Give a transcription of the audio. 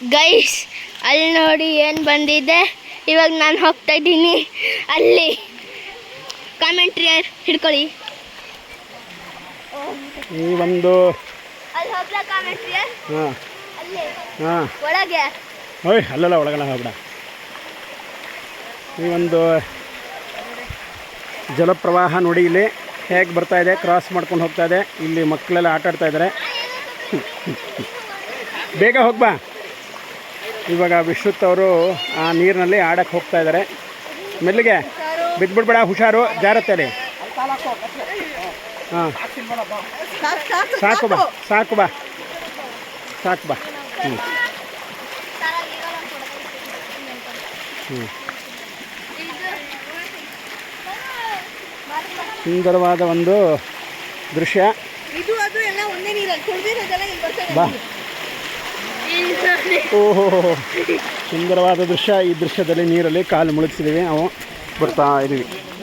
Guys ಅಲ್ಲಿ ನೋಡಿ ಏನು ಬಂದಿದೆ. ಇವಾಗ ನಾನು ಹೋಗ್ತಾ ಇದ್ದೀನಿ ಅಲ್ಲಿ. ಕಾಮೆಂಟ್ರಿ ಹಿಡ್ಕೊಳ್ಳಿ. ಈ ಒಂದು ಅಲ್ಲಿ ಹೋಗ್ಲಾ ಕಾಮೆಂಟ್ರಿ? ಹಾಂ ಅಲ್ಲಿ ಹಾಂ ಒಳಗೆ ಓಯ್ ಅಲ್ಲಲ್ಲ ಒಳಗಲ್ಲ ಹೋಗ್ಬೇಡ. ಈ ಒಂದು ಜಲಪ್ರವಾಹ ನೋಡಿ ಇಲ್ಲಿ ಹೇಗೆ ಬರ್ತಾ ಇದೆ, ಕ್ರಾಸ್ ಮಾಡ್ಕೊಂಡು ಹೋಗ್ತಾ ಇದೆ. ಇಲ್ಲಿ ಮಕ್ಕಳೆಲ್ಲ ಆಟ ಆಡ್ತಾ ಇದ್ದಾರೆ. ಬೇಗ ಹೋಗ್ಬಾ. ಇವಾಗ ವಿಶ್ರುತ್ ಅವರು ಆ ನೀರಿನಲ್ಲಿ ಆಡಕ್ಕೆ ಹೋಗ್ತಾ ಇದ್ದಾರೆ. ಮೆಲ್ಲಿಗೆ ಬಿದ್ದುಬಿಡ್ಬೇಡ, ಹುಷಾರು, ಜಾರತ್ತೆ ಅಲ್ಲಿ. ಹಾಂ ಸಾಕು ಬಾ, ಸಾಕು ಬಾ, ಸಾಕು ಬಾ. ಹ್ಞೂ ಹ್ಞೂ ಸುಂದರವಾದ ಒಂದು ದೃಶ್ಯ. ಬಾ. ಓಹೋ ಸುಂದರವಾದ ದೃಶ್ಯ. ಈ ದೃಶ್ಯದಲ್ಲಿ ನೀರಲ್ಲಿ ಕಾಲು ಮುಳುಗಿಸಿದ್ದೀವಿ ನಾವು, ಬರ್ತಾ ಇದ್ದೀವಿ.